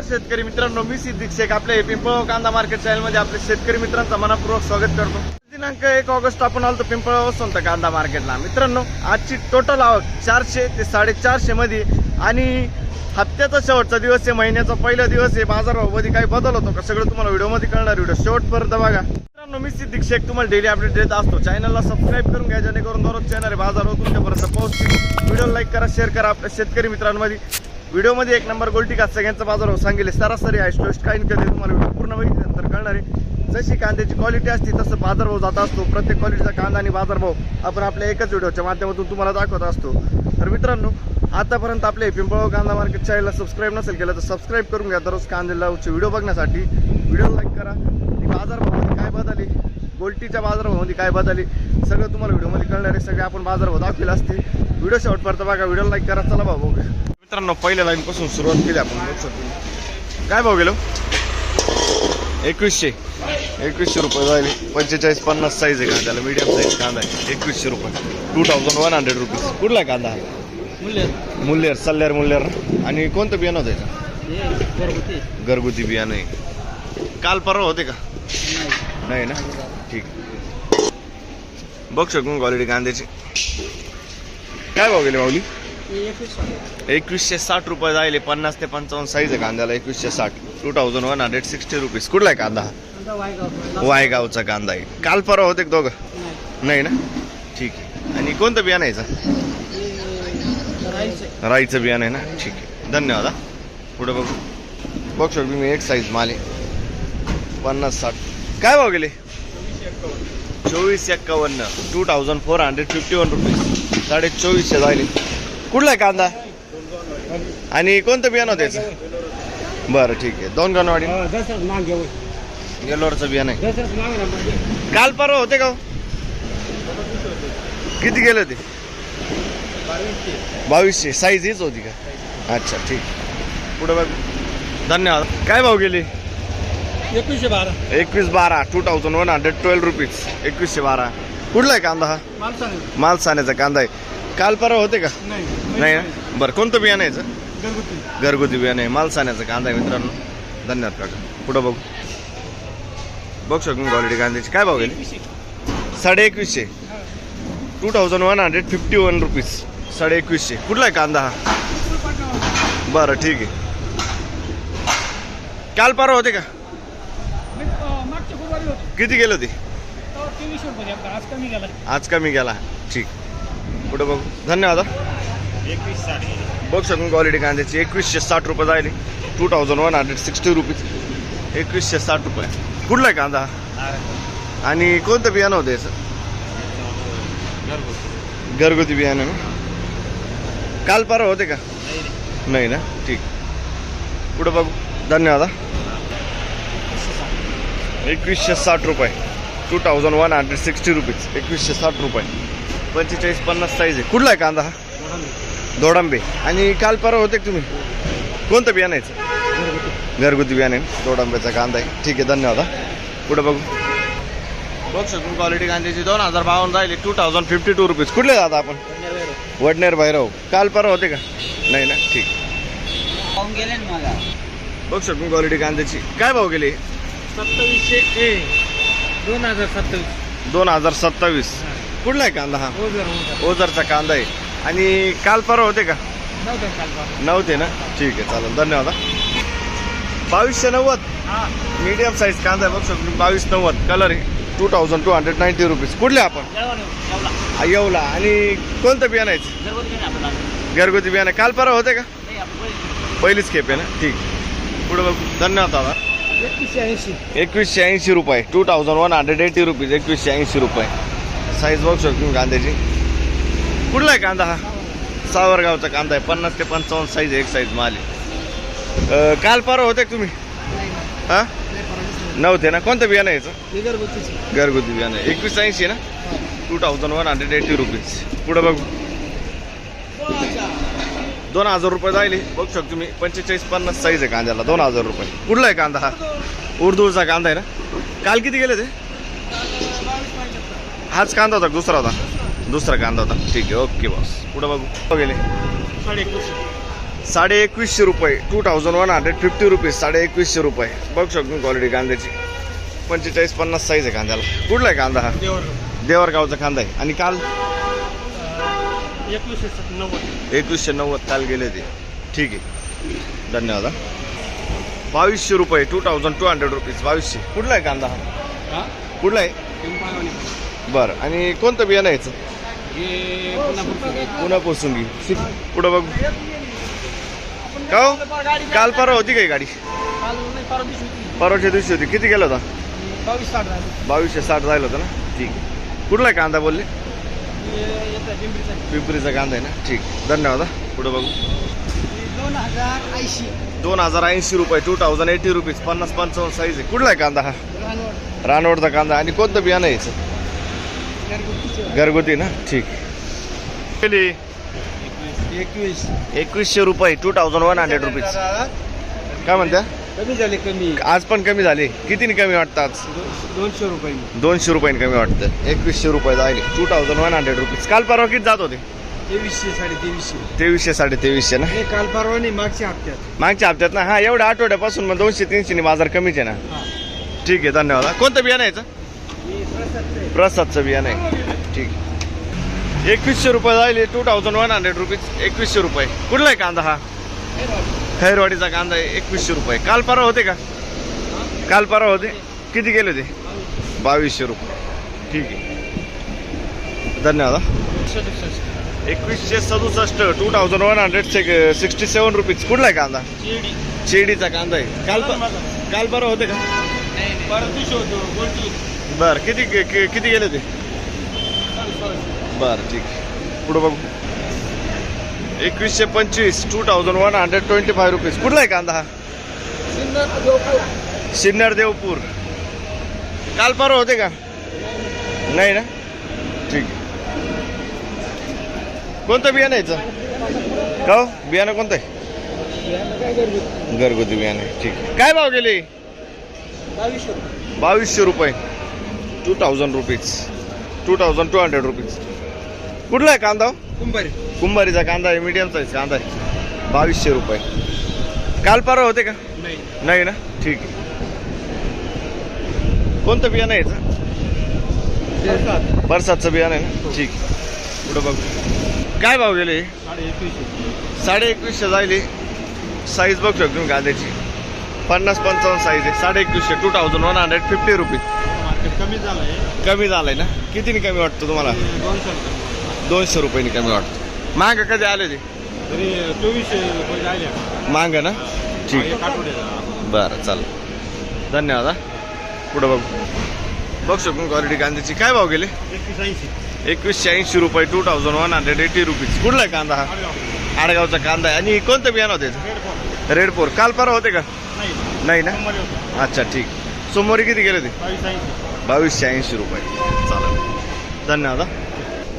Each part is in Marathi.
शेतकरी मित्रांनो, मी सिद्दीक शेख आपल्या पिंपळगाव कांदा मार्केट चॅनल मध्ये आपले शेतकरी मित्रांचं मनपूर्वक स्वागत करतो। दिनांक 1 ऑगस्ट आपण आलो पिंपळगाव वसंत कांदा मार्केटला। मित्रांनो, आजची टोटल आवक 400 ते 450 मध्ये आणि हप्त्याचा शेवटचा दिवस आहे, महिन्याचा पहिला दिवस आहे। बाजारभावामध्ये काही बदल होतो का सगळं तुम्हाला व्हिडिओ मध्ये कळणार। व्हिडिओ शेवटपर्यंत बघा। मित्रांनो, मी सिद्दीक शेख तुम्हाला डेली अपडेट देत असतो। चॅनलला सबस्क्राइब करून घ्या जेणेकरून दररोज येणारे बाजारभाव तुमच्यापर्यंत पोहोचतील। व्हिडिओ लाईक करा, शेअर करा आपल्या शेतकरी मित्रांमध्ये। व्हिडिओ मध्ये एक नंबर गोल्टी का सगळ्यांचा बाजारभाव सांगितले सरासरी हायस्ट काही कधी तुम्हाला व्हिडिओ पूर्ण बघितल्यानंतर कळणार आहे। जशी कांद्याची क्वालिटी असते तसं बाजारभाव जात असतो। प्रत्येक क्वालिटीचा कांदा आणि बाजारभाव आपण आपल्या एकच व्हिडिओच्या माध्यमातून तुम्हाला दाखवत असतो। तर मित्रांनो, आतापर्यंत आपले पिंपळगाव कांदा मार्केट चॅनलला सबस्क्राइब नसेल केलं तर सबस्क्राइब करून घ्या दररोज कांद्याचे व्हिडिओ बघण्यासाठी। व्हिडिओ लाईक करा आणि बाजारभावामध्ये काय बदलले, गोल्टीच्या बाजारभावामध्ये काय बदलले सगळं तुम्हाला व्हिडिओमध्ये कळणार आहे। सगळे आपण बाजारभाव दाखवले असते। व्हिडिओ शेवटपर्यंत बघा, व्हिडिओ लाईक करा। चला भाऊ बघूया। मित्रांनो, पहिल्या लाईन पासून सुरुवात केली आपण। बघू शकतो काय भाव गेलो 2100 रुपये जाईल। 45-50 साईज आहे कांद्याला, मीडियम साईज कांदा आहे। 2100 रुपये 2100 रुपीज। कुठला आहे कांदा? मुल्लेर सल्लेर मुल्लेर। आणि कोणतं बियाणं होतं याचं? घरगुती बियाणं आहे। काल परवा होते का? नाही ना, ठीक। बघ शकून क्वालिटी कांद्याची। काय भाव गेले माऊली? 2160 रुपये जाईल। 50 ते 55 साईज आहे कांद्याला। 2160 2160 रुपीज। कुठला आहे कांदा? वायगावचा कांदा आहे। काल परवा होते दोघं? नाही ना, ठीक आहे। आणि कोणतं बियाणं आहे याचं? राईचं बियाणं आहे ना, ठीक आहे। धन्यवाद। पुढे बघू। बघ शकतो मी एक साईज माल आहे 50-60। काय भाव गेले? 2451 2451 रुपीज। 2450 जाईल। कुठला आहे कांदा आणि कोणतं बियाणं होतं त्याचं? बरं, ठीक आहे। दोन गणवाडी येलोरचं बियाणं आहे। काल परवा होते का? किती गेले ते? 2200 साईज हीच होती का? अच्छा, ठीक। पुढे बघ। धन्यवाद। काय भाव गेले? 2112 2112 रुपीज। 2112। कुठला आहे कांदा हा? मालसाण्याचा कांदा आहे। काल परवा होते का? नाही ना, बरं। कोणतं बियाणं आहे याचं? घरगुती बियाणं आहे। मालसाण्याचा कांदा आहे मित्रांनो। धन्यवाद काका। पुढं बघू। बघ शकून क्वालिटी कांद्याची। काय भाव गेले? 2150 2151 रुपीज। 2150। कुठला आहे कांदा हा? बरं, ठीक आहे। काल परवा होते का? किती गेलं ते? आज कमी गेला, ठीक। पुढे बघू। धन्यवाद। बघ शकून क्वालिटी कांद्याची। 2160 रुपये जाईल। 2160 रुपीज। 2160 रुपये। कुठला आहे कांदा आणि कोणतं बियाणं होतं याचं? घरगुती बियाणं ना। काल परवा होते का? नाही ना, ठीक। पुढे बघू। धन्यवाद। 2160 रुपये 2160 रुपीज। 2160 रुपये। 45-50 साईज आहे। कुठला आहे कांदा हा? दोडंबे। आणि काल परवा होते तुम्ही? कोणतं बियाणं आहे? घरगुती बियाणे दोडंबेचा कांदा आहे, ठीक आहे। धन्यवाद। पुढे बघू। बघ शकून क्वालिटी कांद्याची 2052 जाईल। 2052 रुपीज। कुठले दादा आपण? वडनेर भैरव। काल परवा होते का? नाही ना, ठीक। बघ शकून क्वालिटी कांद्याची। काय भाव गेले? 2027। कुठला आहे कांदा हा? ओझरचा कांदा आहे। आणि काल परवा होते का? नव्हते ना, ठीक आहे, चालेल। धन्यवाद। 2290 मीडियम साईज कांदा आहे। बघ शकतो 2290 कलर आहे। 2290 रुपीज। कुठले आपण? येवला। आणि कोणतं बियाणं आहे? घरगुती बियाणं। काल परवा होते का? पहिलीच खेप आहे ना, ठीक। पुढे बघू। धन्यवाद दादा। 2180 रुपये 2180 रुपीज। 2180 रुपये। साईज बघू शकतो कांद्याची। कुठला आहे कांदा हा? सावरगावचा कांदा आहे। 50 ते 55 साईज एक साईज माल आहे। काल परवा होते का तुम्ही? हा, नव्हते ना। कोणतं बियाणं आहे याचं? घरगुती बियाणं आहे। 2180 ना, 2180 रुपीज। पुढे बघू। 2000 रुपये जाईल। बघू शकतो तुम्ही 45-50 साईज आहे कांद्याला। 2000 रुपये। कुठला आहे कांदा हा? उर्दूचा कांदा आहे ना। काल किती गेले ते? हाच कांदा होता? दुसरा होता? दुसरा कांदा होता, ठीक आहे। Okay boss. पुढे बघू। गेले 2150 रुपये 2150 रुपीज 2150 रुपये. बघू शकतो क्वालिटी कांद्याची. 45-50 साईज आहे कांद्याला. कुठला आहे कांदा हा? देवरगावचा कांदा आहे. आणि काल 2190 काल गेले ते. ठीक आहे, धन्यवाद. 2200 रुपये 2200 रुपीज 2200. कुठला आहे कांदा हा? कुठला आहे? बरं. आणि कोणतं बियाणं यायचं? पुन्हा पोसून घे. पुढं बघू. का हो? काल परवा होती काही गाडी? परवाच्या दिवशी होती. किती गेला होता? 2260 जायला होतं ना. ठीक आहे. कुठला आहे कांदा बोलले? पिंपरीचा कांदा आहे ना. ठीक, धन्यवाद. पुढं बघू. 2080 रुपये 2080 रुपीज 50-55 साईज आहे. कुठला आहे कांदा हा? रानवडचा कांदा. आणि कोणतं बियाणं यायचं? घरगुती ना. ठीक. 2100 रुपये 2100 रुपीज. काय म्हणता? कमी झाले. कमी आज पण कमी झाले. कितीने कमी वाटतं आज? 200 रुपये. 200 रुपयाने कमी वाटतं. 2100 रुपये जायले 2100 रुपीज. काल परवा किती जात होते? 2300-2350. 2300 ना. हे काल परवा नाही, मागच्या हप्त्यात. मागच्या हप्त्यात ना. हा, एवढ्या आठवड्यापासून मग 200-300 बाजार कमीच आहे ना. ठीक आहे, धन्यवाद. कोणतं बियाणं यायचं? प्रसादचं बियाणं आहे. ठीक. 2100 रुपये जायले 2100 रुपीज 2100 रुपये. कुठला आहे कांदा हा? खैरवाडीचा कांदा आहे. 2100 रुपये. काल परवा होते का? काल परवा होते. किती गेले होते? 2200 रुपये. ठीक आहे, धन्यवाद. 2167 2167 रुपीज. कुठला आहे कांदा? शेडीचा कांदा आहे. काल परवा होते का? बरं. किती गेले होते? बरं, ठीक. पुढं बघू. 2125 2125 रुपीज. कुठला आहे कांदा हा? सिन्नर देवपूर. काल परवा होते का? नाही ना. ठीक. कोणतं बियाणं यायचं? का हो? बियाणं कोणतं आहे? घरगुती बियाणं आहे. ठीक. काय भाव गेले? 2200 रुपये 2000 रुपीज 2200 रुपीज. कुठला आहे कांदा? कुंभारीचा कांदा आहे. मीडियम साईज कांदा आहे. 2200 रुपये. काल परवा होते का? नाही ना. ठीक आहे. कोणतं बियाणं यायचं? बरसातचं बियाणं आहे ना. ठीक. पुढं बघू. काय भाव गेले? 2150 जायले. साईज बघू शकतो तुम्ही कांद्याची. 50-55 साईज आहे. 2150 2150 रुपीज. कमी झालंय ना. कितीने कमी वाटतं तुम्हाला? 200 रुपयांनी कमी वाटतं. मागं कधी आले ते? 2400 मांग ना. ठीक. बरं, चालेल, धन्यवाद. पुढं बघू. बघू शकतो क्वालिटी कांद्याची. काय भाव गेले? 2180 रुपये 2180 रुपीज. कुठला आहे कांदा हा? आडगावचा कांदा आहे. आणि कोणतं बियाणं होतं? रेड 4. काल परवा होते का? नाही ना. अच्छा, ठीक. सोमवारी किती गेले ते? 2280 रुपये. चालेल, धन्यवाद.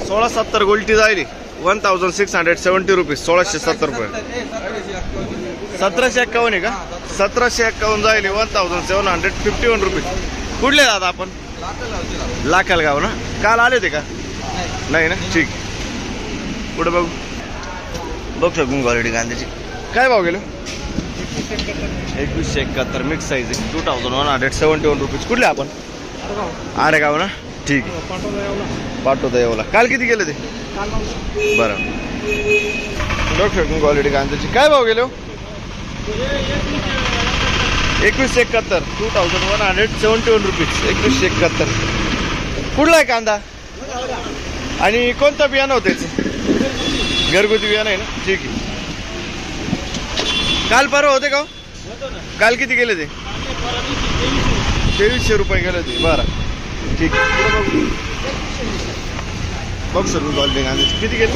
1670 गोल्टी जायली 1670 रुपीज. 1670 रुपये. 1751 आहे का? 1751 जायली 1751 रुपीज. कुठले दादा आपण? लाखलगाव ना. काल आले होते का? नाही ना. ठीक. पुढे बघू. बघू शकतो क्वालिटी कांद्याची. काय भाव गेलो? 2171 मिक्स साईज आहे. 2171 रुपीज. कुठले आपण? आडेगाव ना. ठीक आहे, पाठवता येवला. काल किती गेले ते? बरं. बघू शकतो क्वालिटी कांद्याची. काय भाव गेलो? 2171 2171 रुपीज. 2171. कुठला आहे कांदा? आणि कोणतं बियाणं होतं याचं? घरगुती बियाणं आहे ना. ठीक आहे. काल परवा होते का? काल किती गेले ते? 2300 रुपये गेले होते. बरं, ठीक आहे. बघ सर क्वालिटी कांद्याची. किती गेले?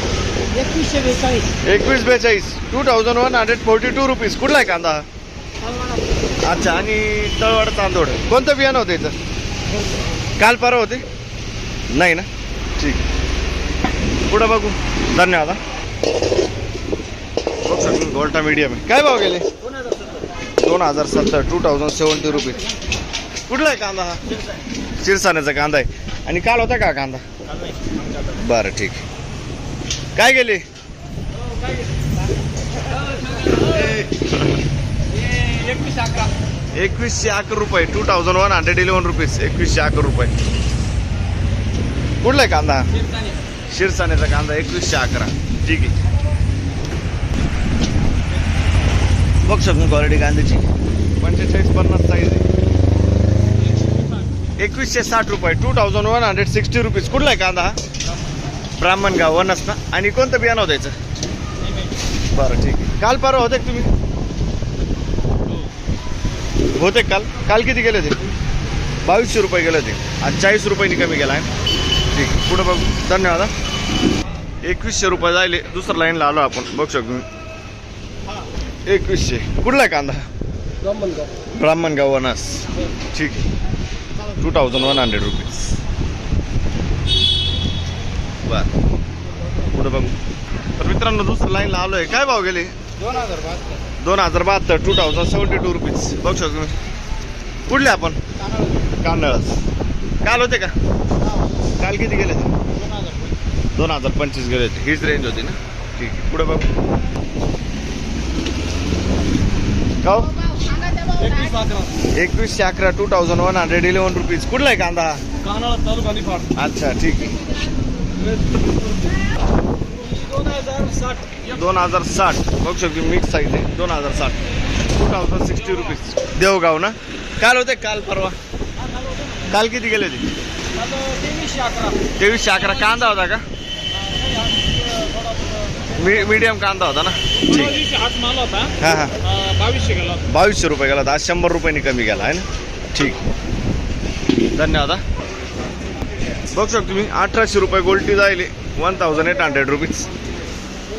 2142 2142 रुपीज. कुठला आहे कांदा? अच्छा. आणि तळवाड चांदोड. कोणतं बियाणं होतं याचं? काल परवा होते? नाही ना. ठीक. पुढं बघू. धन्यवाद. बघ सर गोल्टा मीडियम आहे. काय भाव गेले? 2070 2070 रुपीज. कुठला आहे कांदा हा? शिरसाण्याचा कांदा आहे. आणि काल होता का कांदा? बरं, ठीक. काय गेले? 2111 रुपये 2111 रुपीज 2111 रुपये. कुठला आहे कांदा? शिरसानेचा कांदा 2111. ठीक आहे. बघ शकतो क्वालिटी कांद्याची 45-50 साईज आहे. 2160 रुपये 2160 रुपीज. कुठला आहे कांदा हा? ब्राह्मणगाव वनस ना. आणि कोणतं बियाणं होतं याचं? बरं ठीक आहे. काल परवा होते का तुम्ही? होते काल किती गेले होते? 2200 रुपये गेले होते. आज 40 रुपयांनी कमी गेला आहे. ठीक आहे. पुढं बघू. धन्यवाद. 2100 रुपये जायले. दुसऱ्या लाईनला आलो आपण. बघू शकतो 2100. कुठला आहे कांदा? ब्राह्मणगाव वनस. ठीक आहे. 2100 रुपीज. बर. पुढं बघू. तर मित्रांनो दुसऱ्या लाईनला आलो आहे. काय भाव गेले? 2072 2072 रुपीज. बघू शकतो तुम्ही. कुठले आपण? कांदळच. काल होते का? काल किती गेले ते? 2025 गेले होते. हीच रेंज होती ना. ठीक आहे. पुढे बघू. का 2111 2111 रुपीज. कुठला आहे कांदा? अच्छा ठीक आहे. 2060. बघू शकतो मिक्स साईज आहे. 2060 2060 रुपीज. देवगाव ना. काल होते काल परवा? काल किती गेले होते? 2311. कांदा होता का? मीडियम कांदा होता ना. ठीक. हां हां 2200 रुपये गेला होता. आज 100 रुपयांनी कमी गेला आहे ना. ठीक. धन्यवाद. बघू शकतो तुम्ही 1800 रुपये गोल्टी जायले. 1800 रुपीज.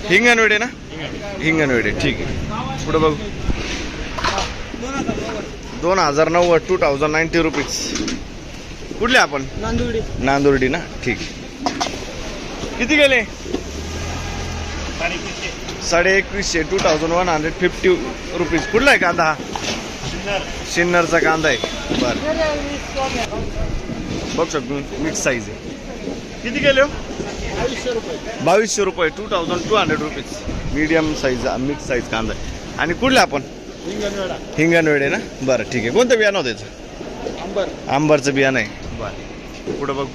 हिंगणवेडे ना. हिंगणवेडे. ठीक आहे. पुढे बघू. 2090 2090 रुपीज. कुठले आपण? नांदुर्डी ना. ठीक. किती गेले? 2150 2150 रुपीज. कुठला आहे कांदा हा? सिन्नरचा कांदा आहे. बरं. बघू शकतो मिक्स साईज आहे. किती गेले हो? 2200 रुपये 2200 rupees. Medium size mix size कांदा आहे. आणि कुठले आपण? हिंगणवेडे ना. बरं ठीक आहे. कोणतं बियाणं होतं याचं? आंबरचं बियाणं आहे. बरं. पुढं बघू.